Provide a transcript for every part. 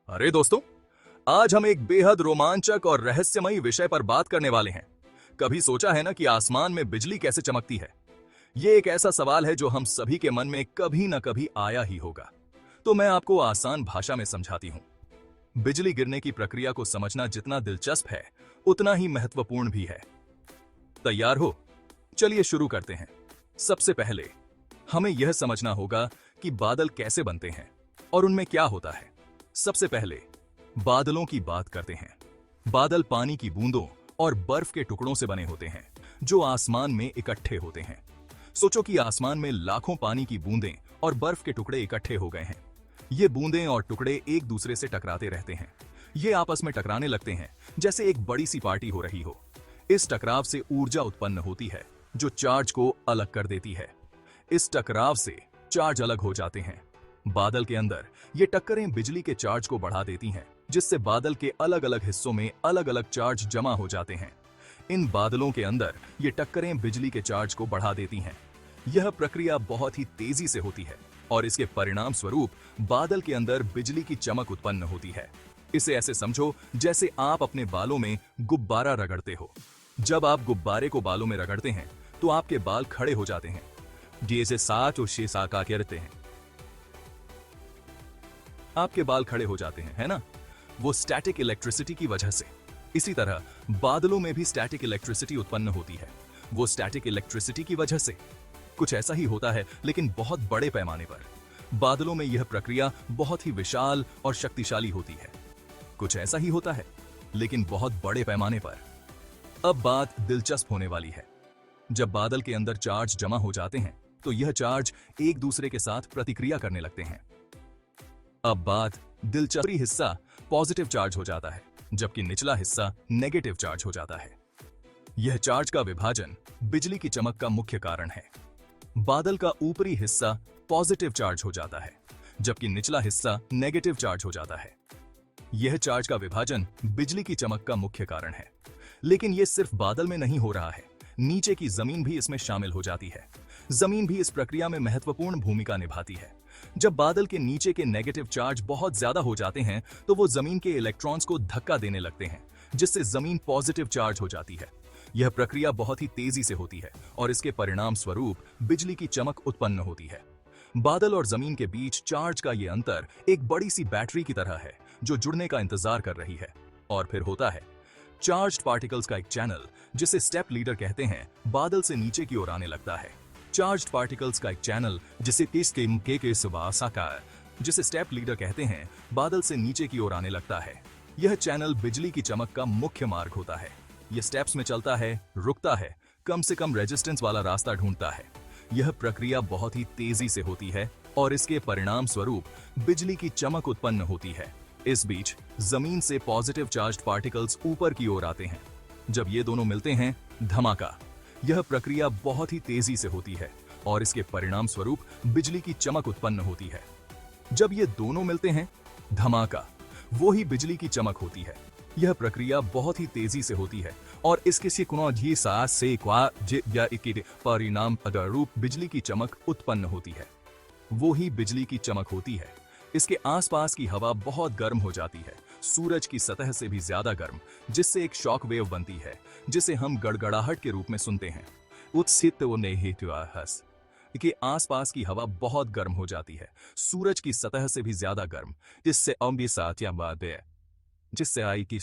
अरे दोस्तों, आज हम एक बेहद रोमांचक और रहस्यमयी विषय पर बात करने वाले हैं। कभी सोचा है ना कि आसमान में बिजली कैसे चमकती है? ये एक ऐसा सवाल है जो हम सभी के मन में कभी ना कभी आया ही होगा। तो मैं आपको आसान भाषा में समझाती हूँ। बिजली गिरने की प्रक्रिया को समझना जितना दिलचस्प है, उतना ही महत्वपूर्ण भी है। तैयार हो? चलिए शुरू करते हैं। सबसे पहले हमें यह समझना होगा कि बादल कैसे बनते हैं और उनमें क्या होता है। सबसे पहले बादलों की बात करते हैं। बादल पानी की बूंदों और बर्फ के टुकड़ों से बने होते हैं जो आसमान में इकट्ठे होते हैं। सोचो कि आसमान में लाखों पानी की बूंदें और बर्फ के टुकड़े इकट्ठे हो गए हैं। ये बूंदें और टुकड़े एक दूसरे से टकराते रहते हैं। ये आपस में टकराने लगते हैं जैसे एक बड़ी सी पार्टी हो रही हो। इस टकराव से ऊर्जा उत्पन्न होती है जो चार्ज को अलग कर देती है। इस टकराव से चार्ज अलग हो जाते हैं। बादल के अंदर ये टक्करें बिजली के चार्ज को बढ़ा देती हैं, जिससे बादल के अलग अलग हिस्सों में अलग अलग चार्ज जमा हो जाते हैं। इन बादलों के अंदर ये टक्करें बिजली के चार्ज को बढ़ा देती हैं। यह प्रक्रिया बहुत ही तेजी से होती है और इसके परिणाम स्वरूप बादल के अंदर बिजली की चमक उत्पन्न होती है। इसे ऐसे समझो जैसे आप अपने बालों में गुब्बारा रगड़ते हो। जब आप गुब्बारे को बालों में रगड़ते हैं तो आपके बाल खड़े हो जाते हैं। जैसे सात और छह सात आके रहते हैं, आपके बाल खड़े हो जाते हैं, है ना? वो स्टैटिक इलेक्ट्रिसिटी की वजह से। इसी तरह बादलों में भी स्टैटिक इलेक्ट्रिसिटी उत्पन्न होती है। वो स्टैटिक इलेक्ट्रिसिटी की वजह से कुछ ऐसा ही होता है, लेकिन बहुत बड़े पैमाने पर। बादलों में यह प्रक्रिया बहुत ही विशाल और शक्तिशाली होती है। कुछ ऐसा ही होता है, लेकिन बहुत बड़े पैमाने पर। अब बात दिलचस्प होने वाली है। जब बादल के अंदर चार्ज जमा हो जाते हैं तो यह चार्ज एक दूसरे के साथ प्रतिक्रिया करने लगते हैं। अब बात दिलचस्प हिस्सा पॉजिटिव चार्ज हो जाता है, जबकि निचला हिस्सा नेगेटिव चार्ज हो जाता है। यह चार्ज का विभाजन बिजली की चमक का मुख्य कारण है। बादल का ऊपरी हिस्सा पॉजिटिव चार्ज हो जाता है, जबकि निचला हिस्सा नेगेटिव चार्ज हो जाता है। यह चार्ज का विभाजन बिजली की चमक का मुख्य कारण है। लेकिन यह सिर्फ बादल में नहीं हो रहा है, नीचे की जमीन भी इसमें शामिल हो जाती है। जमीन भी इस प्रक्रिया में महत्वपूर्ण भूमिका निभाती है। जब बादल के नीचे के नेगेटिव चार्ज बहुत ज्यादा हो जाते हैं तो वो जमीन के इलेक्ट्रॉन्स को धक्का देने लगते हैं, जिससे जमीन पॉजिटिव चार्ज हो जाती है। यह प्रक्रिया बहुत ही तेजी से होती है और इसके परिणाम स्वरूप बिजली की चमक उत्पन्न होती है। बादल और जमीन के बीच चार्ज का यह अंतर एक बड़ी सी बैटरी की तरह है जो जुड़ने का इंतजार कर रही है। और फिर होता है चार्ज्ड पार्टिकल्स का एक चैनल, जिसे स्टेप लीडर कहते हैं, बादल से नीचे की ओर आने लगता है। चार्ज्ड पार्टिकल्स का एक चैनल जिसे स्टेप लीडर कहते हैं, बादल से नीचे की ओर आने लगता है। यह चैनल बिजली की चमक का मुख्य मार्ग होता है। यह स्टेप्स में चलता है, रुकता है, कम से कम रेजिस्टेंस वाला रास्ता ढूंढता है। यह प्रक्रिया बहुत ही तेजी से होती है और इसके परिणाम स्वरूप बिजली की चमक उत्पन्न होती है। इस बीच जमीन से पॉजिटिव चार्ज्ड पार्टिकल्स ऊपर की ओर आते हैं। जब ये दोनों मिलते हैं, धमाका। यह प्रक्रिया बहुत ही तेजी से होती है और इसके परिणाम स्वरूप बिजली की चमक उत्पन्न होती है। जब ये दोनों मिलते हैं, धमाका, वो ही बिजली की चमक होती है। यह प्रक्रिया बहुत ही तेजी से होती है और इसके परिणाम रूप बिजली की चमक उत्पन्न होती है। वो ही बिजली की चमक होती है। इसके आसपास की हवा बहुत गर्म हो जाती है, सूरज की सतह से भी ज्यादा गर्म, जिससे एक शॉक वेव बनती है जिसे हम गड़गड़ाहट के रूप में सुनते हैं। कि आसपास की हवा बहुत गर्म हो जाती है, सूरज की सतह से भी ज्यादा गर्म, जिससे आई की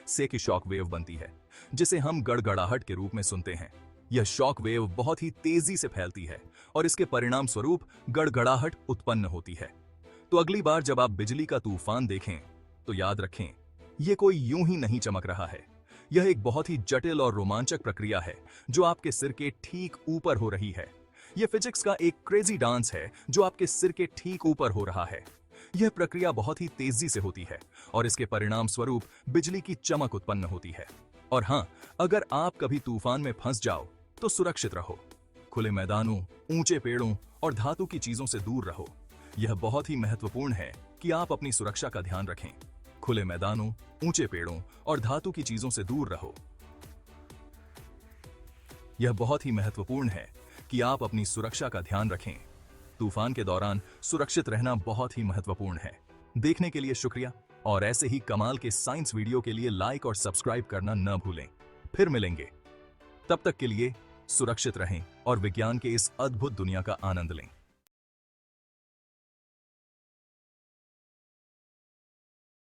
से की शॉक वेव बनती है, जिसे हम गड़गड़ाहट के रूप में सुनते हैं। यह शॉक वेव बहुत ही तेजी से फैलती है और इसके परिणाम स्वरूप गड़गड़ाहट उत्पन्न होती है। तो अगली बार जब आप बिजली का तूफान देखें तो याद रखें, यह कोई यूं ही नहीं चमक रहा है। यह एक बहुत ही जटिल और रोमांचक प्रक्रिया है जो आपके सिर के ठीक ऊपर हो रही है। यह फिजिक्स का एक क्रेजी डांस है जो आपके सिर के ठीक ऊपर हो रहा है। यह प्रक्रिया बहुत ही तेजी से होती है और इसके परिणाम स्वरूप बिजली की चमक उत्पन्न होती है। और हाँ, अगर आप कभी तूफान में फंस जाओ तो सुरक्षित रहो। खुले मैदानों, ऊंचे पेड़ों और धातु की चीजों से दूर रहो। यह बहुत ही महत्वपूर्ण है कि आप अपनी सुरक्षा का ध्यान रखें। खुले मैदानों, ऊंचे पेड़ों और धातु की चीजों से दूर रहो। यह बहुत ही महत्वपूर्ण है कि आप अपनी सुरक्षा का ध्यान रखें। तूफान के दौरान सुरक्षित रहना बहुत ही महत्वपूर्ण है। देखने के लिए शुक्रिया, और ऐसे ही कमाल के साइंस वीडियो के लिए लाइक और सब्सक्राइब करना न भूलें। फिर मिलेंगे, तब तक के लिए सुरक्षित रहें और विज्ञान के इस अद्भुत दुनिया का आनंद लें।